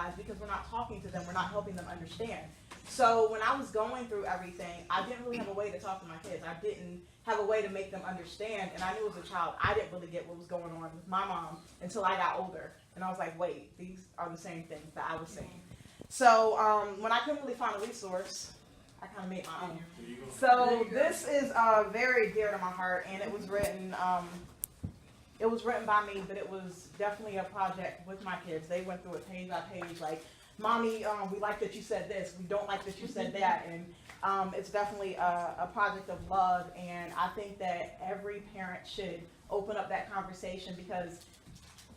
utilize because we're not talking to them, we're not helping them understand. So when I was going through everything, I didn't really have a way to talk to my kids. I didn't have a way to make them understand, and I knew as a child I didn't really get what was going on with my mom until I got older, and I was like, wait, these are the same things that I was saying. So when I couldn't really find a resource, I kind of made my own. So this is very dear to my heart, and it was written by me, but it was definitely a project with my kids. They went through it page by page, like, Mommy, we like that you said this, we don't like that you said that, and it's definitely a project of love, and I think that every parent should open up that conversation, because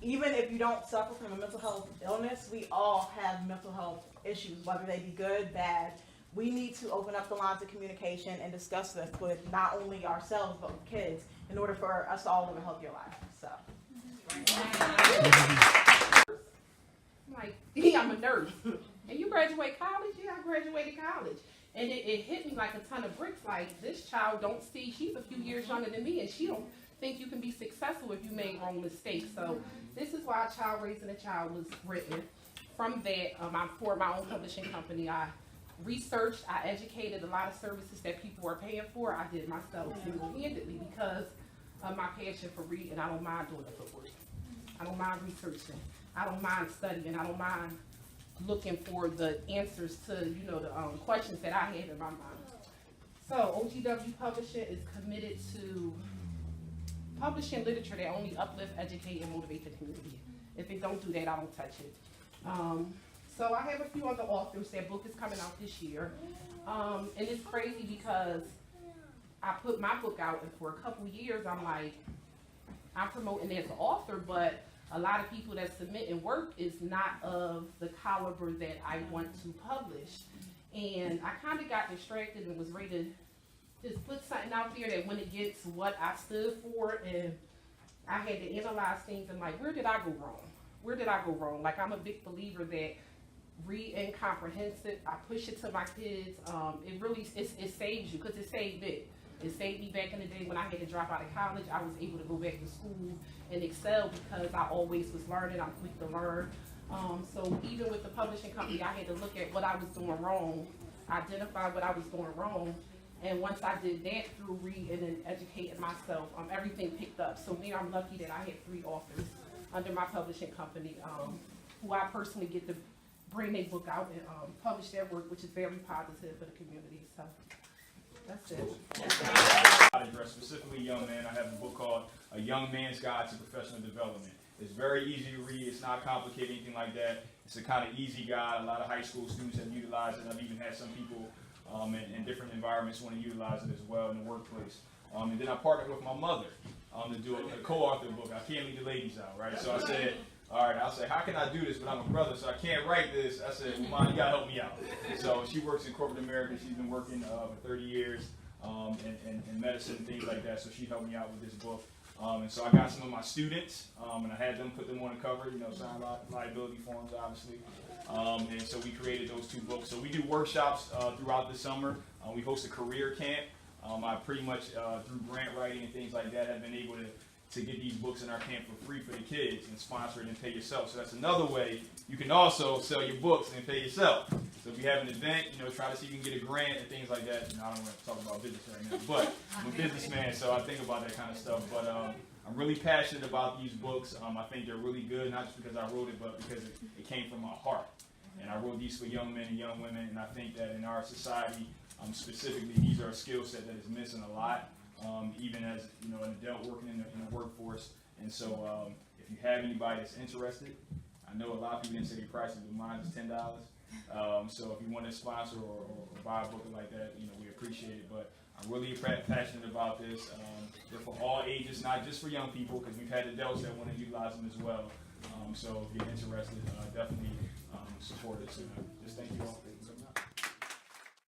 even if you don't suffer from a mental health illness, we all have mental health issues, whether they be good, bad. We need to open up the lines of communication and discuss this with not only ourselves, but with kids, in order for us to all live a healthier life, so. Like, yeah, I'm a nurse. And you graduate college? Yeah, I graduated college. And it hit me like a ton of bricks. Like, this child don't see, she's a few years younger than me, and she don't think you can be successful if you made wrong mistakes. So this is why Child Raising a Child was written. From that, I formed my own publishing company. I researched, I educated a lot of services that people were paying for. I did myself single-handedly because of my passion for reading. I don't mind doing the footwork. I don't mind researching. I don't mind studying. I don't mind looking for the answers to, you know, the questions that I had in my mind. So OGW Publishing is committed to publishing literature that only uplift, educate, and motivate the community. If it don't do that, I don't touch it. So I have a few other authors. Their book is coming out this year. And it's crazy because I put my book out, and for a couple years, I'm like, I'm promoting as an author, but a lot of people that submit and work is not of the caliber that I want to publish. And I kind of got distracted and was ready to just put something out there that went against what I stood for, and I had to analyze things and like, where did I go wrong? Where did I go wrong? Like, I'm a big believer that read and comprehensive. I push it to my kids. It really, it saves you, because it saved it. It saved me back in the day when I had to drop out of college. I was able to go back to school and excel because I always was learning. I'm quick to learn. So even with the publishing company, I had to look at what I was doing wrong, identify what I was doing wrong. And once I did that through reading and educating myself, everything picked up. So now I'm lucky that I had 3 authors under my publishing company who I personally get to bring their book out and publish their work, which is very positive for the community. So that's it. I address specifically young men. I have a book called A Young Man's Guide to Professional Development. It's very easy to read. It's not complicated, anything like that. It's a kind of easy guide. A lot of high school students have utilized it. I've even had some people in different environments want to utilize it as well in the workplace. And then I partnered with my mother to do a co-author book. I can't leave the ladies out, right? So I said, all right, I'll say, how can I do this? But I'm a brother, so I can't write this. I said, well, Mom, you gotta help me out. So she works in corporate America. She's been working for 30 years in medicine and things like that. So she helped me out with this book. And so I got some of my students, and I had them put them on the cover, you know, sign liability forms, obviously. And so we created those 2 books. So we do workshops throughout the summer. We host a career camp. I pretty much, through grant writing and things like that, have been able to get these books in our camp for free for the kids and sponsor it and pay yourself. So that's another way you can also sell your books and pay yourself. So if you have an event, you know, try to see if you can get a grant and things like that. You know, I don't want to talk about business right now, but I'm a businessman, so I think about that kind of stuff. But I'm really passionate about these books. I think they're really good, not just because I wrote it, but because it came from my heart. And I wrote these for young men and young women, and I think that in our society, specifically, these are a skill set that is missing a lot. Even as, you know, an adult working in the workforce. And so if you have anybody that's interested, I know a lot of people didn't say their prices, but mine is $10. So if you want to sponsor or buy a book like that, you know, we appreciate it. But I'm really passionate about this. They're for all ages, not just for young people, because we've had adults that want to utilize them as well. So if you're interested, definitely support us. And just thank you all for